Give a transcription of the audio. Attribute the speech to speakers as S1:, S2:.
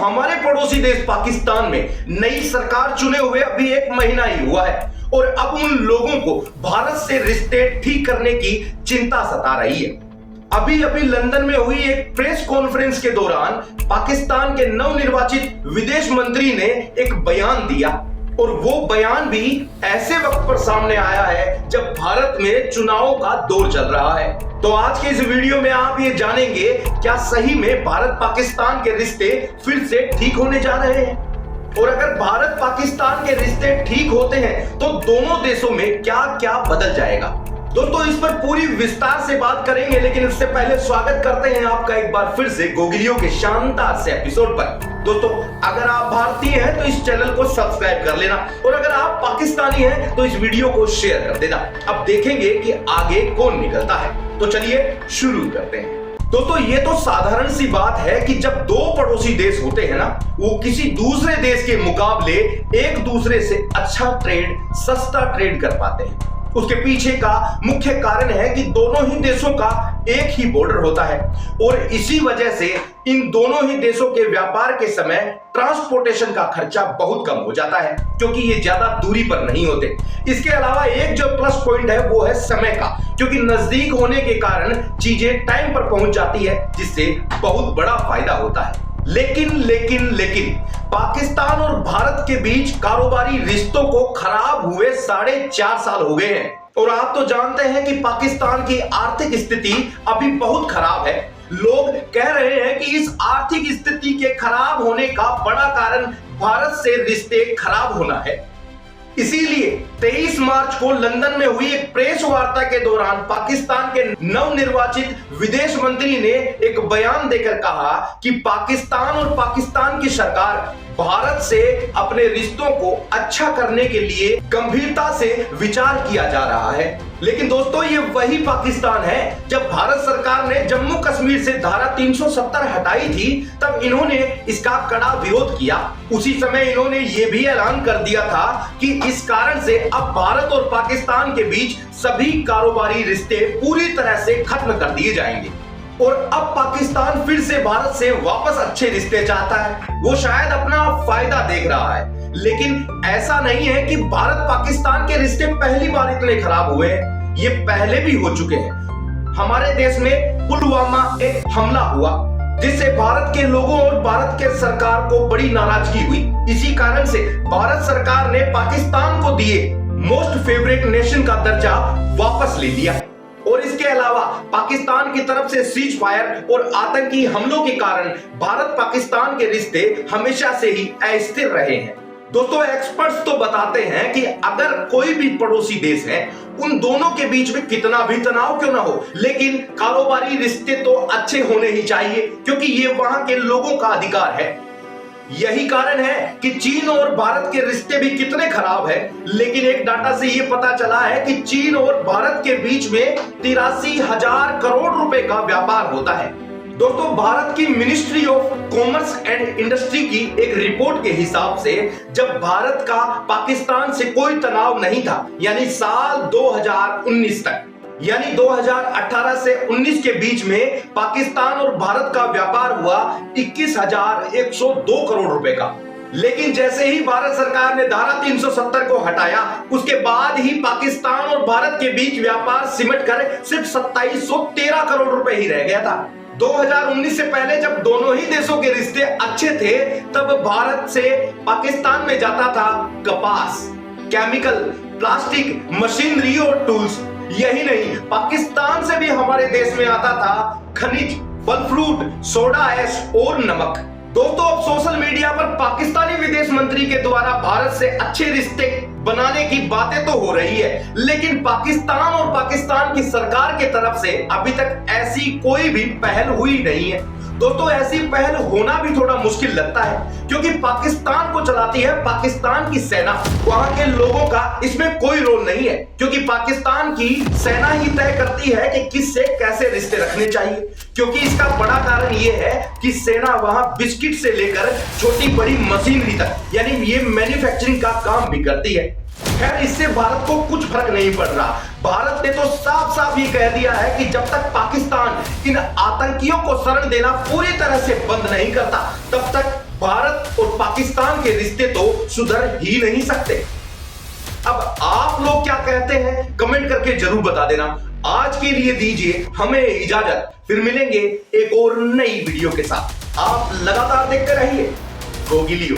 S1: हमारे पड़ोसी देश पाकिस्तान में नई सरकार चुने हुए अभी 1 महीना ही हुआ है और अब उन लोगों को भारत से रिश्ते ठीक करने की चिंता सता रही है। अभी अभी लंदन में हुई एक प्रेस कॉन्फ्रेंस के दौरान पाकिस्तान के नवनिर्वाचित विदेश मंत्री ने एक बयान दिया और वो बयान भी ऐसे वक्त पर सामने आया है जब भारत में चुनावों का दौर चल रहा है। तो आज के इस वीडियो में आप ये जानेंगे क्या सही में भारत पाकिस्तान के रिश्ते फिर से ठीक होने जा रहे हैं, और अगर भारत पाकिस्तान के रिश्ते ठीक होते हैं तो दोनों देशों में क्या क्या बदल जाएगा। दोस्तों इस पर पूरी विस्तार से बात करेंगे, लेकिन इससे पहले स्वागत करते हैं आपका एक बार फिर से गोगलियों के शानदार से एपिसोड पर। दोस्तों अगर आप भारतीय हैं तो इस चैनल को सब्सक्राइब कर लेना, और अगर आप पाकिस्तानी हैं तो इस वीडियो को शेयर कर देना। अब देखेंगे कि आगे कौन निकलता है। तो चलिए शुरू करते हैं। दोस्तों ये तो साधारण सी बात है कि जब दो पड़ोसी देश होते हैं ना, वो किसी दूसरे देश के मुकाबले एक दूसरे से अच्छा ट्रेड, सस्ता ट्रेड कर पाते हैं। उसके पीछे का मुख्य कारण है कि दोनों ही देशों का एक ही बॉर्डर होता है और इसी वजह से इन दोनों ही देशों के व्यापार के समय ट्रांसपोर्टेशन का खर्चा बहुत कम हो जाता है, क्योंकि ये ज्यादा दूरी पर नहीं होते। इसके अलावा एक जो प्लस पॉइंट है वो है समय का, क्योंकि नजदीक होने के कारण चीजें टाइम पर पहुंच जाती है, जिससे बहुत बड़ा फायदा होता है। लेकिन पाकिस्तान और भारत के बीच कारोबारी रिश्तों को खराब हुए 4.5 साल हो गए हैं, और आप तो जानते हैं कि पाकिस्तान की आर्थिक स्थिति अभी बहुत खराब है। लोग कह रहे हैं कि इस आर्थिक स्थिति के खराब होने का बड़ा कारण भारत से रिश्ते खराब होना है। इसीलिए 23 मार्च को लंदन में हुई एक प्रेस वार्ता के दौरान पाकिस्तान के नवनिर्वाचित विदेश मंत्री ने एक बयान देकर कहा कि पाकिस्तान और पाकिस्तान की सरकार भारत से अपने रिश्तों को अच्छा करने के लिए गंभीरता से विचार किया जा रहा है। लेकिन दोस्तों ये वही पाकिस्तान है जब भारत सरकार ने जम्मू कश्मीर से धारा 370 हटाई थी, तब इन्होंने इसका कड़ा विरोध किया। उसी समय इन्होंने ये भी ऐलान कर दिया था कि इस कारण से अब भारत और पाकिस्तान के बीच सभी कारोबारी रिश्ते पूरी तरह से खत्म कर दिए जाएंगे। और अब पाकिस्तान फिर से भारत से वापस अच्छे रिश्ते चाहता है। वो शायद अपना फायदा देख रहा है, लेकिन ऐसा नहीं है कि भारत पाकिस्तान के रिश्ते पहली बार इतने खराब हुए हैं। ये पहले भी हो चुके हैं। हमारे देश में पुलवामा एक हमला हुआ, जिससे भारत के लोगों और भारत के सरकार को बड़ी नाराजगी हुई। इसी कारण से भारत सरकार ने पाकिस्तान को दिए मोस्ट फेवरेट नेशन का दर्जा वापस ले लिया। और इसके अलावा पाकिस्तान की तरफ से सीज फायर और आतंकी हमलों के कारण भारत पाकिस्तान के रिश्ते हमेशा से ही अस्थिर रहे हैं। दोस्तों एक्सपर्ट्स तो बताते हैं कि अगर कोई भी पड़ोसी देश है, उन दोनों के बीच में कितना भी तनाव क्यों ना हो, लेकिन कारोबारी रिश्ते तो अच्छे होने ही चाहिए, क्योंकि ये वहां के लोगों का अधिकार है। यही कारण है कि चीन और भारत के रिश्ते भी कितने खराब है, लेकिन एक डाटा से यह पता चला है कि चीन और भारत के बीच में 83,000 करोड़ रुपए का व्यापार होता है। दोस्तों भारत की ministry of commerce and industry की एक रिपोर्ट के हिसाब से जब भारत का पाकिस्तान से कोई तनाव नहीं था, यानी साल 2019 तक, यानी 2018 से 19 के बीच में पाकिस्तान और भारत का व्यापार हुआ 21,102 करोड़ रुपए का। लेकिन जैसे ही भारत सरकार ने धारा 370 को हटाया, उसके बाद ही पाकिस्तान और भारत के बीच व्यापार सिमट कर सिर्फ 2713 करोड़ रुपए ही रह गया था। 2019 से पहले जब दोनों ही देशों के रिश्ते अच्छे थे, तब भारत से पाकिस्तान में जाता था कपास, केमिकल, प्लास्टिक, मशीनरी और टूल्स। यही नहीं, पाकिस्तान से भी हमारे देश में आता था खनिज, फल फ्रूट, सोडा ऐश और नमक। दोस्तों अब सोशल मीडिया पर पाकिस्तानी विदेश मंत्री के द्वारा भारत से अच्छे रिश्ते बनाने की बातें तो हो रही है, लेकिन पाकिस्तान और पाकिस्तान की सरकार की तरफ से अभी तक ऐसी कोई भी पहल हुई नहीं है। दोस्तों ऐसी पहल होना भी थोड़ा मुश्किल लगता है, क्योंकि पाकिस्तान को चलाती है पाकिस्तान की सेना। वहां के लोगों का इसमें कोई रोल नहीं है, क्योंकि पाकिस्तान की सेना ही तय करती है कि किससे कैसे रिश्ते रखने चाहिए। क्योंकि इसका बड़ा कारण यह है कि सेना वहां बिस्किट से लेकर छोटी बड़ी मशीनरी तक, यानी ये मैन्युफैक्चरिंग का काम भी करती है। खैर इससे भारत को कुछ फर्क नहीं पड़ रहा। भारत ने तो साफ साफ ये कह दिया है कि जब तक पाकिस्तान इन आतंकियों को शरण देना पूरी तरह से बंद नहीं करता, तब तक भारत और पाकिस्तान के रिश्ते तो सुधर ही नहीं सकते। अब आप लोग क्या कहते हैं कमेंट करके जरूर बता देना। आज के लिए दीजिए हमें इजाजत, फिर मिलेंगे एक और नई वीडियो के साथ। आप लगातार देखते रहिए गोगिलियो।